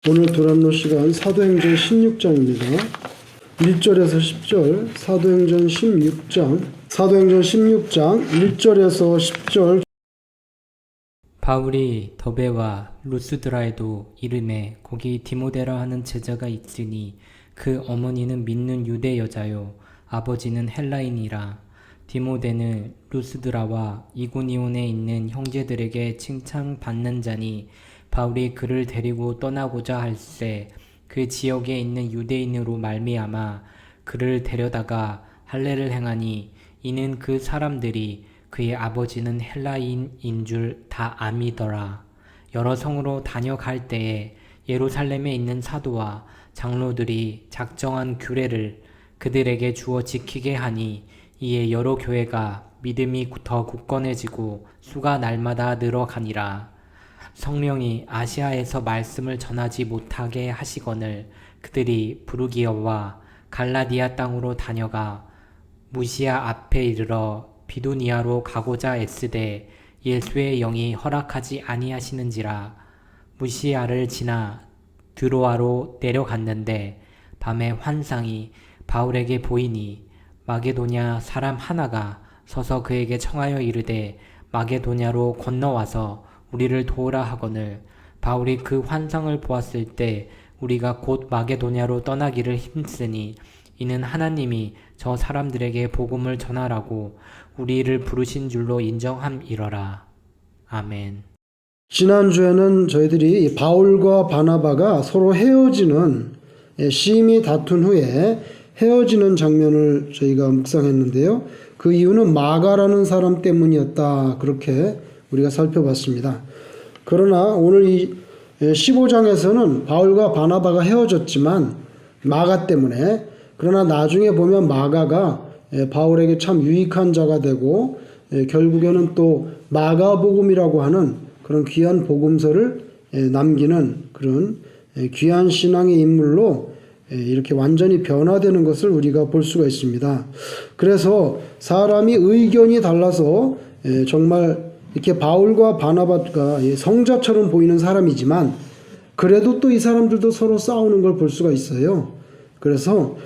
오늘 도란노 시간 사도행전 16장입니다. 1절에서 10절, 사도행전 16장 1절에서 10절. 바울이 더베와 루스드라에도 이름에 거기 디모데라 하는 제자가 있으니 그 어머니는 믿는 유대 여자요 아버지는 헬라인이라. 디모데는 루스드라와 이고니온에 있는 형제들에게 칭찬받는 자니 바울이 그를 데리고 떠나고자 할새 그 지역에 있는 유대인으로 말미암아 그를 데려다가 할례를 행하니 이는 그 사람들이 그의 아버지는 헬라인인 줄 다 아미더라. 여러 성으로 다녀갈 때에 예루살렘에 있는 사도와 장로들이 작정한 규례를 그들에게 주어 지키게 하니 이에 여러 교회가 믿음이 더 굳건해지고 수가 날마다 늘어가니라. 성령이 아시아에서 말씀을 전하지 못하게 하시거늘 그들이 부르기어와 갈라디아 땅으로 다녀가 무시아 앞에 이르러 비두니아로 가고자 애쓰되 예수의 영이 허락하지 아니하시는지라. 무시아를 지나 드로아로 내려갔는데 밤에 환상이 바울에게 보이니 마게도냐 사람 하나가 서서 그에게 청하여 이르되 마게도냐로 건너와서 우리를 도우라 하거늘 바울이 그 환상을 보았을 때 우리가 곧 마게도냐로 떠나기를 힘쓰니 이는 하나님이 저 사람들에게 복음을 전하라고 우리를 부르신 줄로 인정함이러라. 아멘. 지난주에는 저희들이 바울과 바나바가 서로 헤어지는, 심히 다툰 후에 헤어지는 장면을 저희가 묵상했는데요. 그 이유는 마가라는 사람 때문이었다, 그렇게 우리가 살펴봤습니다. 그러나 오늘 이 15장에서는 바울과 바나바가 헤어졌지만 마가 때문에, 그러나 나중에 보면 마가가 바울에게 참 유익한 자가 되고 결국에는 또 마가복음이라고 하는 그런 귀한 복음서를 남기는 그런 귀한 신앙의 인물로 이렇게 완전히 변화되는 것을 우리가 볼 수가 있습니다. 그래서 사람이 의견이 달라서 정말 이렇게 바울과 바나바가 성자처럼 보이는 사람이지만 그래도 또 이 사람들도 서로 싸우는 걸 볼 수가 있어요. 그래서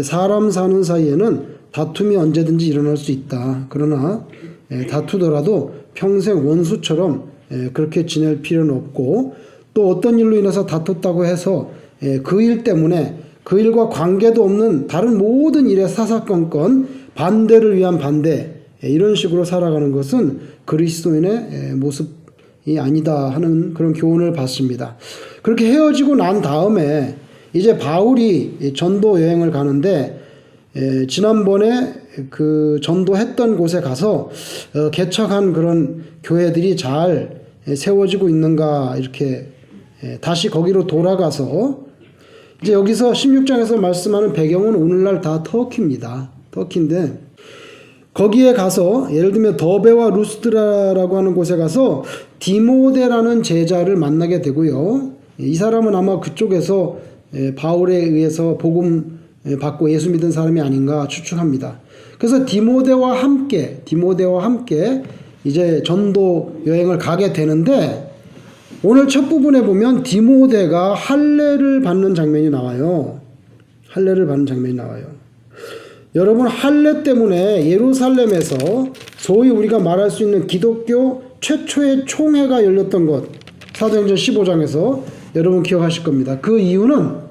사람 사는 사이에는 다툼이 언제든지 일어날 수 있다. 그러나 다투더라도 평생 원수처럼 그렇게 지낼 필요는 없고, 또 어떤 일로 인해서 다퉜다고 해서 그 일 때문에 그 일과 관계도 없는 다른 모든 일에 사사건건 반대를 위한 반대, 이런 식으로 살아가는 것은 그리스도인의 모습이 아니다 하는 그런 교훈을 받습니다. 그렇게 헤어지고 난 다음에 이제 바울이 전도 여행을 가는데 지난번에 그 전도했던 곳에 가서 개척한 그런 교회들이 잘 세워지고 있는가, 이렇게 다시 거기로 돌아가서 이제 여기서 16장에서 말씀하는 배경은 오늘날 다 터키입니다. 터키인데 거기에 가서 예를 들면 더베와 루스드라라고 하는 곳에 가서 디모데라는 제자를 만나게 되고요. 이 사람은 아마 그쪽에서 바울에 의해서 복음 받고 예수 믿은 사람이 아닌가 추측합니다. 그래서 디모데와 함께 이제 전도 여행을 가게 되는데, 오늘 첫 부분에 보면 디모데가 할례를 받는 장면이 나와요. 여러분, 할례 때문에 예루살렘에서 소위 우리가 말할 수 있는 기독교 최초의 총회가 열렸던 것, 사도행전 15장에서 여러분 기억하실 겁니다. 그 이유는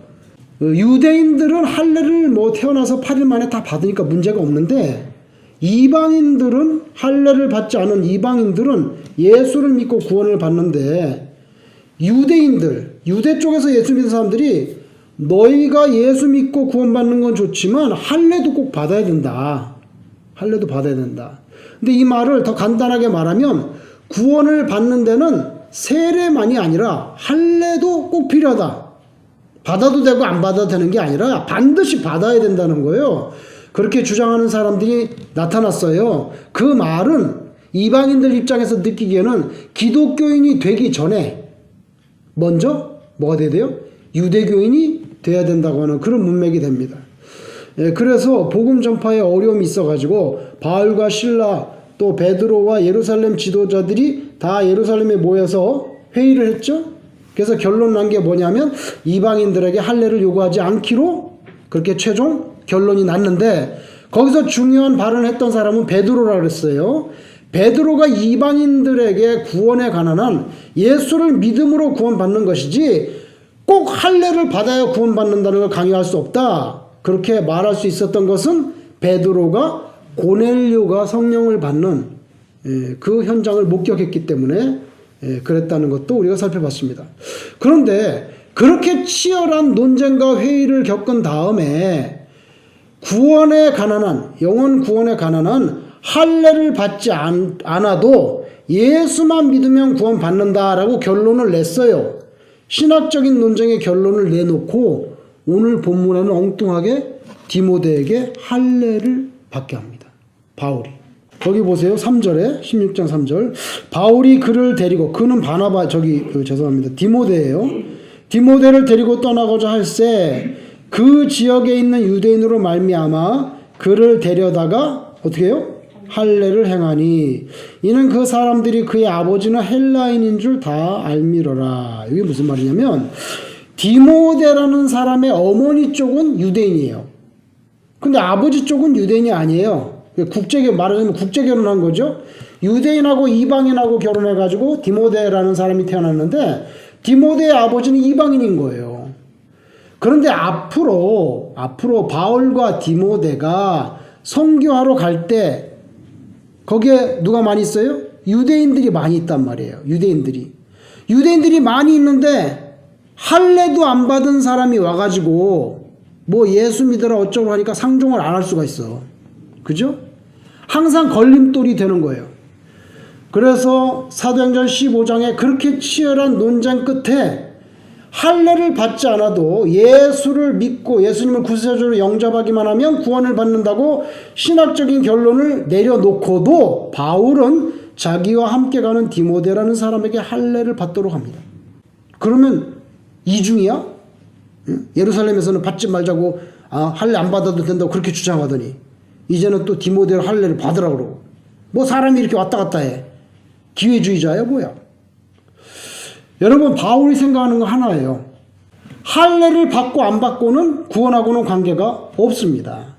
유대인들은 할례를 태어나서 8일 만에 다 받으니까 문제가 없는데, 이방인들은, 할례를 받지 않은 이방인들은 예수를 믿고 구원을 받는데, 유대 쪽에서 예수 믿는 사람들이 너희가 예수 믿고 구원받는 건 좋지만 할례도 꼭 받아야 된다. 근데 이 말을 더 간단하게 말하면 구원을 받는 데는 세례만이 아니라 할례도 꼭 필요하다. 받아도 되고 안 받아도 되는 게 아니라 반드시 받아야 된다는 거예요. 그렇게 주장하는 사람들이 나타났어요. 그 말은 이방인들 입장에서 느끼기에는 기독교인이 되기 전에 먼저 뭐가 돼야 돼요? 유대교인이 돼야 된다고 하는 그런 문맥이 됩니다. 그래서 복음 전파에 어려움이 있어가지고 바울과 실라 또 베드로와 예루살렘 지도자들이 다 예루살렘에 모여서 회의를 했죠. 그래서 결론 난 게 뭐냐면 이방인들에게 할례를 요구하지 않기로 그렇게 최종 결론이 났는데, 거기서 중요한 발언을 했던 사람은 베드로라 그랬어요. 베드로가 이방인들에게 구원에 관한 한 예수를 믿음으로 구원받는 것이지 꼭 할례를 받아야 구원받는다는 걸 강요할 수 없다, 그렇게 말할 수 있었던 것은 베드로가 고넬료가 성령을 받는 그 현장을 목격했기 때문에 그랬다는 것도 우리가 살펴봤습니다. 그런데 그렇게 치열한 논쟁과 회의를 겪은 다음에 구원에 관한 한, 영혼 구원에 관한 한 할례를 받지 않아도 예수만 믿으면 구원받는다라고 결론을 냈어요. 신학적인 논쟁의 결론을 내놓고 오늘 본문에는 엉뚱하게 디모데에게 할례를 받게 합니다. 바울이. 거기 보세요. 3절에 16장 3절. 바울이 그를 데리고, 그는 바나바, 죄송합니다. 디모데예요. 디모데를 데리고 떠나고자 할새 그 지역에 있는 유대인으로 말미암아 그를 데려다가 어떻게 해요? 할례를 행하니 이는 그 사람들이 그의 아버지는 헬라인인 줄 다 알미러라. 이게 무슨 말이냐면 디모데라는 사람의 어머니 쪽은 유대인이에요. 근데 아버지 쪽은 유대인이 아니에요. 말하자면 국제 결혼한 거죠. 유대인하고 이방인하고 결혼해가지고 디모데라는 사람이 태어났는데 디모데의 아버지는 이방인인 거예요. 그런데 앞으로 바울과 디모데가 선교하러 갈 때 거기에 누가 많이 있어요? 유대인들이 많이 있단 말이에요. 유대인들이 많이 있는데 할례도 안 받은 사람이 와가지고 뭐 예수 믿으라 어쩌고 하니까 상종을 안 할 수가 있어. 그죠? 항상 걸림돌이 되는 거예요. 그래서 사도행전 15장에 그렇게 치열한 논쟁 끝에 할례를 받지 않아도 예수를 믿고 예수님을 구세주로 영접하기만 하면 구원을 받는다고 신학적인 결론을 내려놓고도 바울은 자기와 함께 가는 디모데라는 사람에게 할례를 받도록 합니다. 그러면 이중이야? 예루살렘에서는 받지 말자고 할례 안 받아도 된다고 그렇게 주장하더니 이제는 또 디모데를 할례를 받으라 그러고, 뭐 사람이 이렇게 왔다 갔다 해. 기회주의자야 뭐야? 여러분, 바울이 생각하는 거 하나예요. 할례를 받고 안 받고는 구원하고는 관계가 없습니다.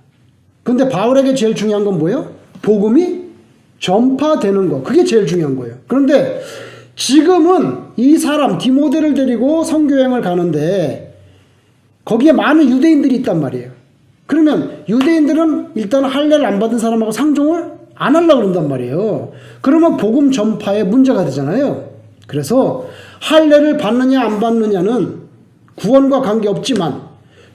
근데 바울에게 제일 중요한 건 뭐예요? 복음이 전파되는 거. 그게 제일 중요한 거예요. 그런데 지금은 이 사람 디모데를 데리고 선교여행을 가는데 거기에 많은 유대인들이 있단 말이에요. 그러면 유대인들은 일단 할례를 안 받은 사람하고 상종을 안 하려고 그런단 말이에요. 그러면 복음 전파에 문제가 되잖아요. 그래서 할례를 받느냐 안 받느냐는 구원과 관계없지만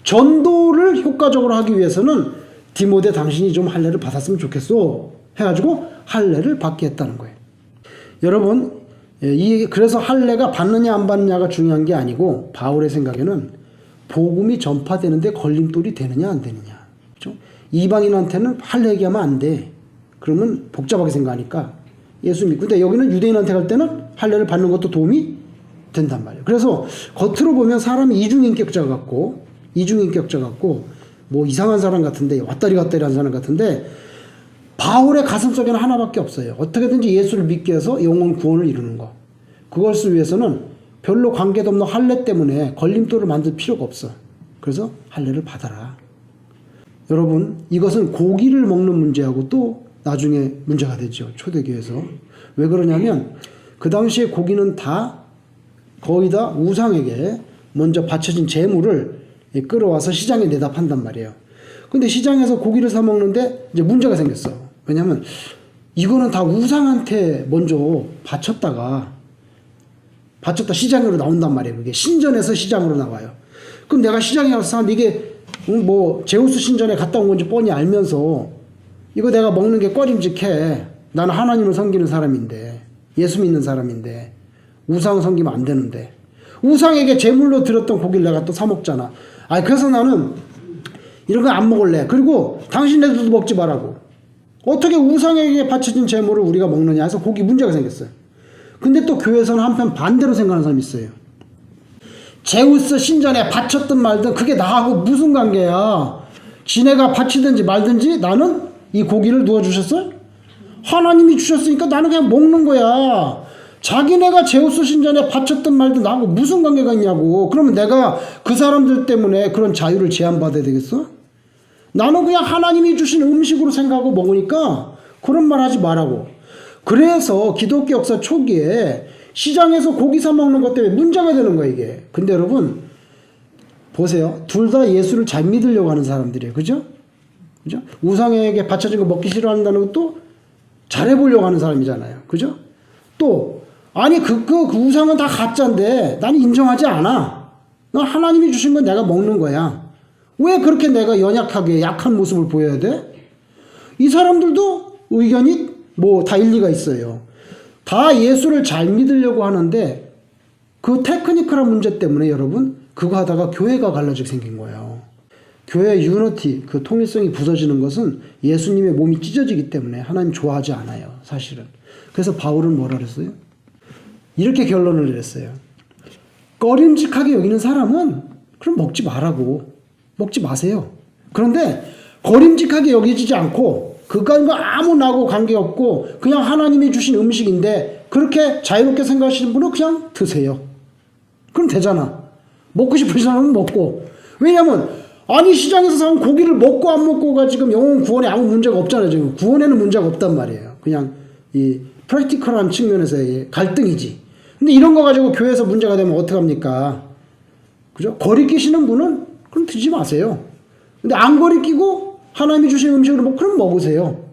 전도를 효과적으로 하기 위해서는 디모데 당신이 좀 할례를 받았으면 좋겠어 해가지고 할례를 받게 했다는 거예요. 여러분, 그래서 할례가 받느냐 안 받느냐가 중요한 게 아니고 바울의 생각에는 복음이 전파되는데 걸림돌이 되느냐 안 되느냐. 그렇죠? 이방인한테는 할례 얘기하면 안 돼. 그러면 복잡하게 생각하니까 예수 믿고. 근데 여기는 유대인한테 갈 때는 할례를 받는 것도 도움이 된단 말이에요. 그래서 겉으로 보면 사람이 이중인격자 같고 뭐 이상한 사람 같은데, 왔다리 갔다리 하는 사람 같은데 바울의 가슴속에는 하나밖에 없어요. 어떻게든지 예수를 믿게 해서 영혼 구원을 이루는 거. 그것을 위해서는 별로 관계도 없는 할례 때문에 걸림돌을 만들 필요가 없어. 그래서 할례를 받아라. 여러분, 이것은 고기를 먹는 문제하고 또 나중에 문제가 되죠. 초대교회에서. 왜 그러냐면 그 당시에 고기는 거의 다 우상에게 먼저 바쳐진 제물을 끌어와서 시장에 내다 판단 말이에요. 근데 시장에서 고기를 사 먹는데 이제 문제가 생겼어. 왜냐면 이거는 다 우상한테 먼저 바쳤다 시장으로 나온단 말이에요. 그게 신전에서 시장으로 나와요. 그럼 내가 시장에 가서 이게 뭐 제우스 신전에 갔다 온 건지 뻔히 알면서 이거 내가 먹는 게 꺼림직해. 나는 하나님을 섬기는 사람인데, 예수 믿는 사람인데 우상 섬기면 안 되는데 우상에게 제물로 드렸던 고기를 내가 또 사 먹잖아. 그래서 나는 이런 거 안 먹을래. 그리고 당신네들도 먹지 말라고. 어떻게 우상에게 바쳐진 제물을 우리가 먹느냐 해서 고기 문제가 생겼어요. 근데 또 교회에서는 한편 반대로 생각하는 사람이 있어요. 제우스 신전에 바쳤든 말든 그게 나하고 무슨 관계야. 지네가 바치든지 말든지 나는 이 고기를 누가 주셨어요? 하나님이 주셨으니까 나는 그냥 먹는 거야. 자기네가 제우스 신전에 바쳤던 말도 나하고 무슨 관계가 있냐고. 그러면 내가 그 사람들 때문에 그런 자유를 제한받아야 되겠어? 나는 그냥 하나님이 주신 음식으로 생각하고 먹으니까 그런 말 하지 말라고. 그래서 기독교 역사 초기에 시장에서 고기 사 먹는 것 때문에 문제가 되는 거야, 이게. 근데 여러분, 보세요. 둘 다 예수를 잘 믿으려고 하는 사람들이에요. 그죠? 그죠? 우상에게 바쳐진 거 먹기 싫어한다는 것도 잘해보려고 하는 사람이잖아요. 그죠? 또, 아니, 그 우상은 다 가짜인데 나는 인정하지 않아. 난 하나님이 주신 건 내가 먹는 거야. 왜 그렇게 내가 연약하게 약한 모습을 보여야 돼? 이 사람들도 의견이 뭐 다 일리가 있어요. 다 예수를 잘 믿으려고 하는데 그 테크니컬한 문제 때문에 여러분 그거 하다가 교회가 갈라지게 생긴 거예요. 교회의 유니티, 그 통일성이 부서지는 것은 예수님의 몸이 찢어지기 때문에 하나님 좋아하지 않아요. 사실은. 그래서 바울은 뭐라 그랬어요? 이렇게 결론을 내렸어요. 꺼림직하게 여기는 사람은 그럼 먹지 말라고. 먹지 마세요. 그런데 거림직하게 여기지 않고 그간과 아무 나하고 관계없고 그냥 하나님이 주신 음식인데 그렇게 자유롭게 생각하시는 분은 그냥 드세요. 그럼 되잖아. 먹고 싶은 사람은 먹고. 왜냐면 아니 시장에서 사온 고기를 먹고 안 먹고가 지금 영혼 구원에 아무 문제가 없잖아요. 지금 구원에는 문제가 없단 말이에요. 그냥 이 프랙티컬한 측면에서의 갈등이지. 근데 이런 거 가지고 교회에서 문제가 되면 어떡합니까? 그죠? 거리 끼시는 분은 그럼 드지 마세요. 근데 안 거리 끼고 하나님이 주신 음식을 먹고 그럼 먹으세요.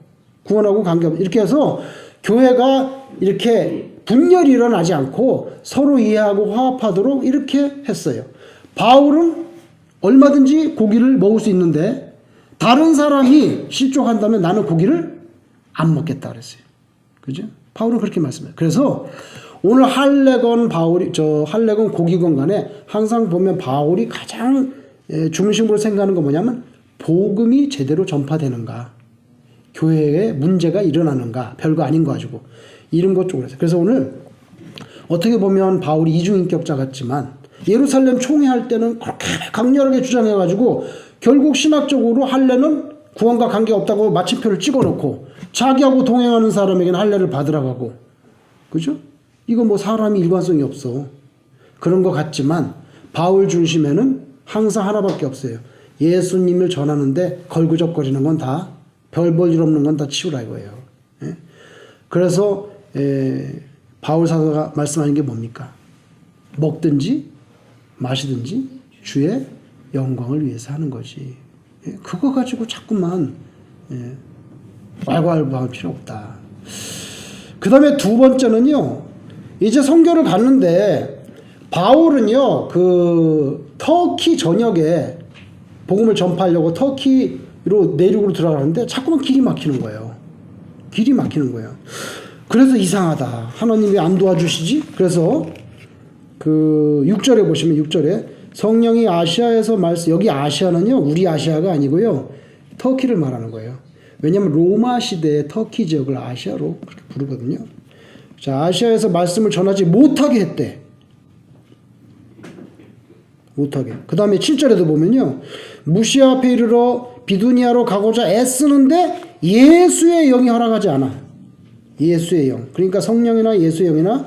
구원하고 관계없. 이렇게 해서 교회가 이렇게 분열이 일어나지 않고 서로 이해하고 화합하도록 이렇게 했어요. 바울은 얼마든지 고기를 먹을 수 있는데 다른 사람이 실족한다면 나는 고기를 안 먹겠다 그랬어요. 그죠? 바울은 그렇게 말씀해요. 그래서 오늘 할례건 할례건 고기건 간에 항상 보면 바울이 가장 중심으로 생각하는 건 뭐냐면 복음이 제대로 전파되는가, 교회에 문제가 일어나는가, 별거 아닌 거 가지고 이런 것 쪽으로 해서. 그래서 오늘 어떻게 보면 바울이 이중인격자 같지만 예루살렘 총회할 때는 그렇게 강렬하게 주장해가지고 결국 신학적으로 할례는 구원과 관계없다고 마침표를 찍어놓고 자기하고 동행하는 사람에게는 할례를 받으라고 하고. 그죠? 이거 뭐 사람이 일관성이 없어. 그런 것 같지만 바울 중심에는 항상 하나밖에 없어요. 예수님을 전하는데 걸그적거리는 건 다 별 볼 일 없는 건 다 치우라 이거예요. 예? 그래서 바울 사도가 말씀하는 게 뭡니까? 먹든지 마시든지 주의 영광을 위해서 하는 거지. 예? 그거 가지고 자꾸만 왈가왈부할 필요 없다. 그 다음에 두 번째는요. 이제 선교를 갔는데 바울은요. 그 터키 전역에 복음을 전파하려고 터키로 내륙으로 들어가는데 자꾸만 길이 막히는 거예요. 길이 막히는 거예요. 그래서 이상하다. 하나님이 안 도와주시지? 그래서 그 6절에 보시면 6절에 성령이 아시아에서 여기 아시아는요. 우리 아시아가 아니고요. 터키를 말하는 거예요. 왜냐하면 로마 시대의 터키 지역을 아시아로 그렇게 부르거든요. 자, 아시아에서 말씀을 전하지 못하게 했대. 못하게. 그 다음에 7절에도 보면요. 무시아 앞에 이르러 비두니아로 가고자 애쓰는데 예수의 영이 허락하지 않아. 예수의 영. 그러니까 성령이나 예수의 영이나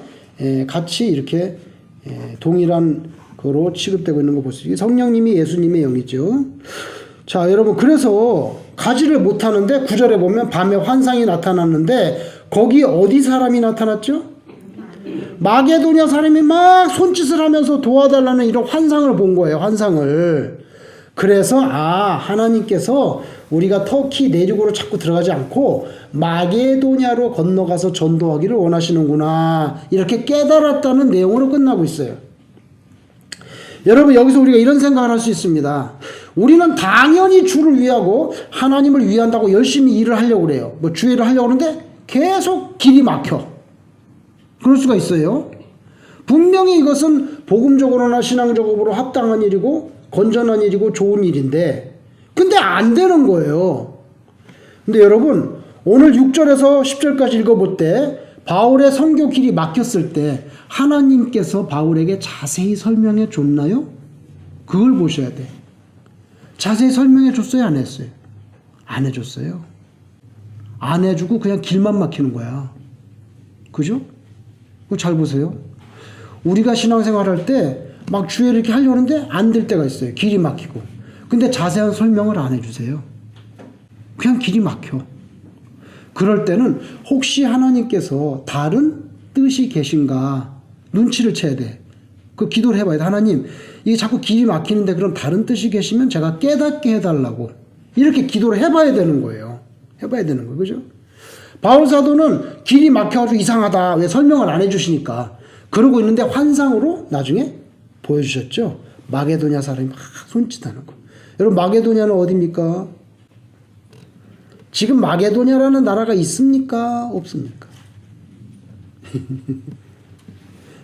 같이 이렇게 동일한 거로 취급되고 있는 거 볼 수 있어요. 성령님이 예수님의 영이죠. 자, 여러분 그래서 가지를 못하는데 9절에 보면 밤에 환상이 나타났는데 거기 어디 사람이 나타났죠? 마게도냐 사람이 막 손짓을 하면서 도와달라는 이런 환상을 본 거예요. 환상을. 그래서 하나님께서 우리가 터키 내륙으로 자꾸 들어가지 않고 마게도냐로 건너가서 전도하기를 원하시는구나. 이렇게 깨달았다는 내용으로 끝나고 있어요. 여러분 여기서 우리가 이런 생각을 할 수 있습니다. 우리는 당연히 주를 위하고 하나님을 위한다고 열심히 일을 하려고 그래요. 뭐 주일을 하려고 하는데 계속 길이 막혀. 그럴 수가 있어요. 분명히 이것은 복음적으로나 신앙적으로 합당한 일이고 건전한 일이고 좋은 일인데 근데 안 되는 거예요. 근데 여러분 오늘 6절에서 10절까지 읽어볼 때 바울의 선교 길이 막혔을 때 하나님께서 바울에게 자세히 설명해 줬나요? 그걸 보셔야 돼. 자세히 설명해 줬어요? 안 했어요? 안 해줬어요. 안 해주고 그냥 길만 막히는 거야. 그죠? 그거 잘 보세요. 우리가 신앙생활 할 때 막 주의를 이렇게 하려는데 안 될 때가 있어요. 길이 막히고. 근데 자세한 설명을 안 해주세요. 그냥 길이 막혀. 그럴 때는 혹시 하나님께서 다른 뜻이 계신가 눈치를 채야 돼. 그 기도를 해봐야 돼. 하나님, 이게 자꾸 길이 막히는데 그럼 다른 뜻이 계시면 제가 깨닫게 해달라고. 이렇게 기도를 해봐야 되는 거예요. 해봐야 되는 거예요. 그죠? 바울 사도는 길이 막혀가지고 이상하다. 왜 설명을 안 해주시니까. 그러고 있는데 환상으로 나중에 보여주셨죠. 마게도냐 사람이 막 손짓하는 거. 여러분, 마게도냐는 어디입니까? 지금 마게도냐라는 나라가 있습니까? 없습니까?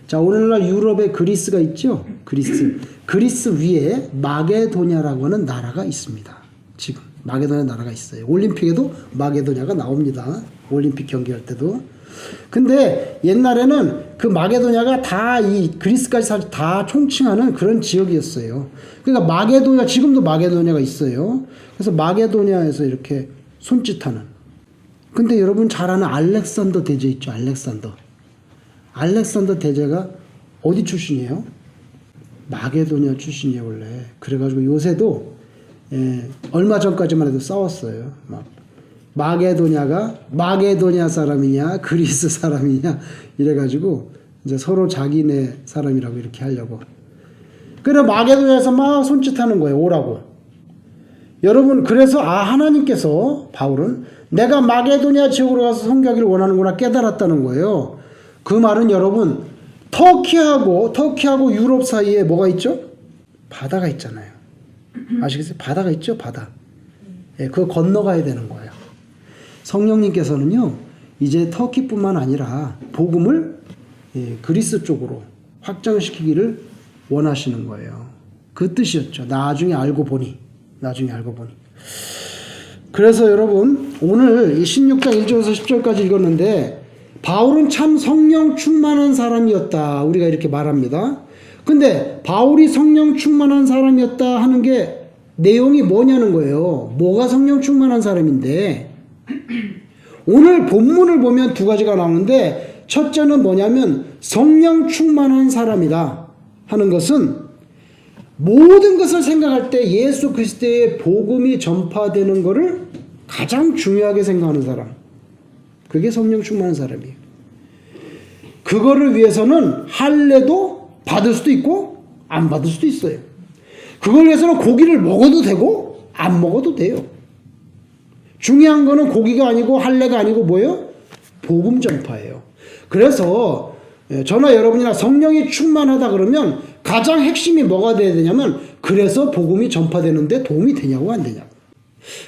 자, 오늘날 유럽에 그리스가 있죠? 그리스 위에 마게도냐라고 하는 나라가 있습니다. 지금 마게도냐 나라가 있어요. 올림픽에도 마게도냐가 나옵니다. 올림픽 경기할 때도. 근데 옛날에는 그 마게도냐가 다 이 그리스까지 다 총칭하는 그런 지역이었어요. 그러니까 마게도냐, 지금도 마게도냐가 있어요. 그래서 마게도냐에서 이렇게 손짓하는. 근데 여러분 잘 아는 알렉산더 대제 있죠? 알렉산더 대제가 어디 출신이에요? 마게도냐 출신이에요, 원래. 그래가지고 요새도 얼마 전까지만 해도 싸웠어요. 막 마게도냐가 마게도냐 사람이냐 그리스 사람이냐 이래가지고 이제 서로 자기네 사람이라고 이렇게 하려고. 그래 마게도냐에서 막 손짓하는 거예요. 오라고. 여러분, 그래서 하나님께서 바울은 내가 마게도냐 지역으로 가서 선교하기를 원하는구나 깨달았다는 거예요. 그 말은 여러분, 터키하고 유럽 사이에 뭐가 있죠? 바다가 있잖아요. 아시겠어요? 바다가 있죠? 바다. 그거 건너가야 되는 거예요. 성령님께서는요, 이제 터키뿐만 아니라 복음을 그리스 쪽으로 확장시키기를 원하시는 거예요. 그 뜻이었죠. 나중에 알고 보니. 그래서 여러분, 오늘 이 16장 1절에서 10절까지 읽었는데, 바울은 참 성령 충만한 사람이었다. 우리가 이렇게 말합니다. 근데 바울이 성령 충만한 사람이었다 하는 게 내용이 뭐냐는 거예요. 뭐가 성령 충만한 사람인데, 오늘 본문을 보면 두 가지가 나오는데, 첫째는 뭐냐면 성령 충만한 사람이다 하는 것은 모든 것을 생각할 때 예수 그리스도의 복음이 전파되는 것을 가장 중요하게 생각하는 사람. 그게 성령 충만한 사람이에요. 그거를 위해서는 할례도 받을 수도 있고 안 받을 수도 있어요. 그걸 위해서는 고기를 먹어도 되고 안 먹어도 돼요. 중요한 거는 고기가 아니고 할례가 아니고 뭐예요? 복음 전파예요. 그래서 저나 여러분이나 성령이 충만하다 그러면 가장 핵심이 뭐가 돼야 되냐면, 그래서 복음이 전파되는데 도움이 되냐고 안 되냐고.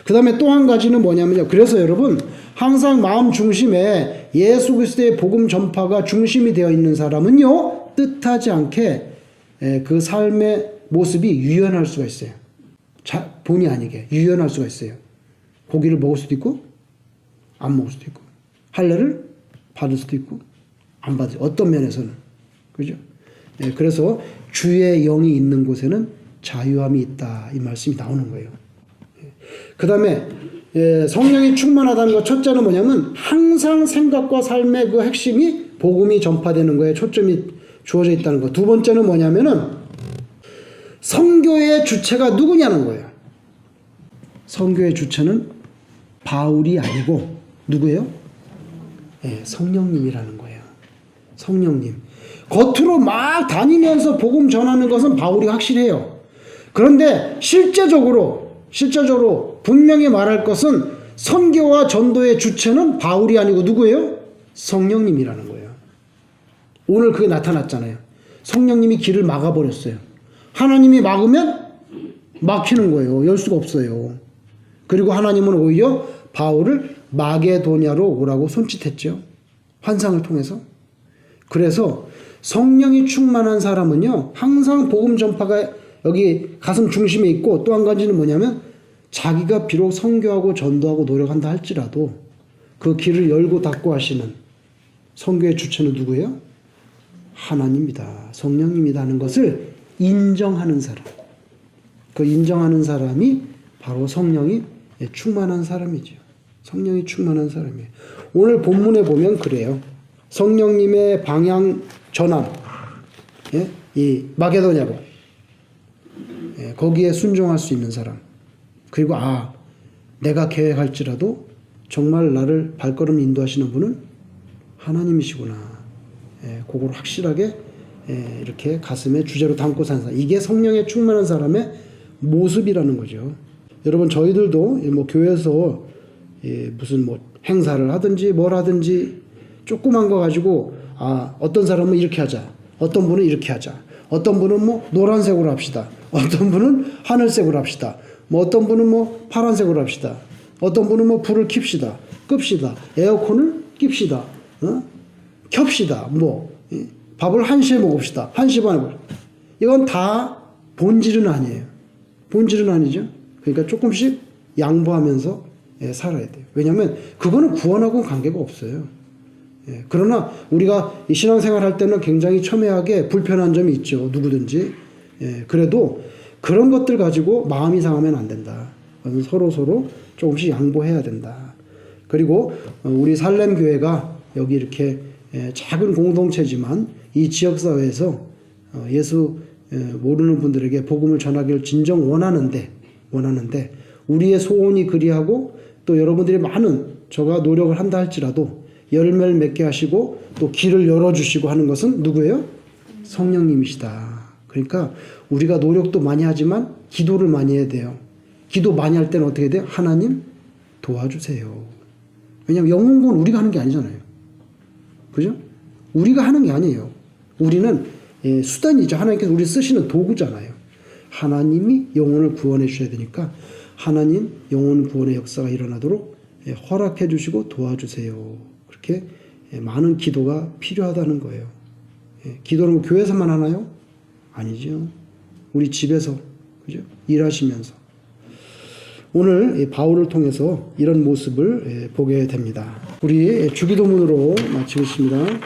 그 다음에 또 한 가지는 뭐냐면요. 그래서 여러분, 항상 마음 중심에 예수 그리스도의 복음 전파가 중심이 되어 있는 사람은요, 뜻하지 않게 그 삶의 모습이 유연할 수가 있어요. 본의 아니게 유연할 수가 있어요. 고기를 먹을 수도 있고 안 먹을 수도 있고, 할례를 받을 수도 있고 안 받을, 어떤 면에서는. 그죠? 그래서 주의 영이 있는 곳에는 자유함이 있다, 이 말씀이 나오는 거예요. 그 다음에 성령이 충만하다는 것, 첫째는 뭐냐면 항상 생각과 삶의 그 핵심이 복음이 전파되는 거에 초점이 주어져 있다는 것. 두 번째는 뭐냐면은 선교의 주체가 누구냐는 거예요. 선교의 주체는 바울이 아니고 누구예요? 성령님이라는 거예요. 성령님. 겉으로 막 다니면서 복음 전하는 것은 바울이 확실해요. 그런데 실제적으로 분명히 말할 것은 선교와 전도의 주체는 바울이 아니고 누구예요? 성령님이라는 거예요. 오늘 그게 나타났잖아요. 성령님이 길을 막아버렸어요. 하나님이 막으면 막히는 거예요. 열 수가 없어요. 그리고 하나님은 오히려 바울을 마게도냐로 오라고 손짓했죠. 환상을 통해서. 그래서 성령이 충만한 사람은요, 항상 복음 전파가 여기 가슴 중심에 있고, 또 한 가지는 뭐냐면 자기가 비록 선교하고 전도하고 노력한다 할지라도 그 길을 열고 닫고 하시는 선교의 주체는 누구예요? 하나님이다, 성령님이다 하는 것을 인정하는 사람. 그 인정하는 사람이 바로 성령이 충만한 사람이죠. 성령이 충만한 사람이에요. 오늘 본문에 보면 그래요. 성령님의 방향 전환, 예? 이 마게도냐고, 예, 거기에 순종할 수 있는 사람. 그리고 내가 계획할지라도 정말 나를 발걸음 인도하시는 분은 하나님이시구나. 예, 그걸 확실하게 이렇게 가슴에 주제로 담고 사는 사람. 이게 성령에 충만한 사람의 모습이라는 거죠. 여러분, 저희들도 뭐 교회에서 무슨 뭐 행사를 하든지 뭘 하든지 조그만 거 가지고 어떤 사람은 이렇게 하자, 어떤 분은 이렇게 하자, 어떤 분은 뭐 노란색으로 합시다, 어떤 분은 하늘색으로 합시다, 뭐 어떤 분은 뭐 파란색으로 합시다, 어떤 분은 뭐 불을 킵시다, 끕시다, 에어컨을 낍시다, 켭시다, 뭐 밥을 1시에 먹읍시다, 1시 반에 먹읍시다. 이건 다 본질은 아니에요. 본질은 아니죠. 그러니까 조금씩 양보하면서 살아야 돼요. 왜냐하면 그거는 구원하고는 관계가 없어요. 그러나 우리가 이 신앙생활 할 때는 굉장히 첨예하게 불편한 점이 있죠. 누구든지. 그래도 그런 것들 가지고 마음이 상하면 안 된다. 서로 조금씩 양보해야 된다. 그리고 우리 살렘교회가 여기 이렇게 작은 공동체지만 이 지역사회에서 예수 모르는 분들에게 복음을 전하기를 진정 원하는데 우리의 소원이 그리하고 또 여러분들이 많은 저가 노력을 한다 할지라도 열매를 맺게 하시고 또 길을 열어주시고 하는 것은 누구예요? 성령님이시다. 그러니까 우리가 노력도 많이 하지만 기도를 많이 해야 돼요. 기도 많이 할 때는 어떻게 돼요? 하나님 도와주세요. 왜냐하면 영혼구원 우리가 하는 게 아니잖아요. 그죠? 우리가 하는 게 아니에요. 우리는 수단이죠. 하나님께서 우리 쓰시는 도구잖아요. 하나님이 영혼을 구원해 주셔야 되니까 하나님 영혼 구원의 역사가 일어나도록 허락해 주시고 도와주세요. 그렇게 많은 기도가 필요하다는 거예요. 기도는 뭐 교회에서만 하나요? 아니죠. 우리 집에서, 그죠? 일하시면서. 오늘 바울을 통해서 이런 모습을 보게 됩니다. 우리 주기도문으로 마치겠습니다.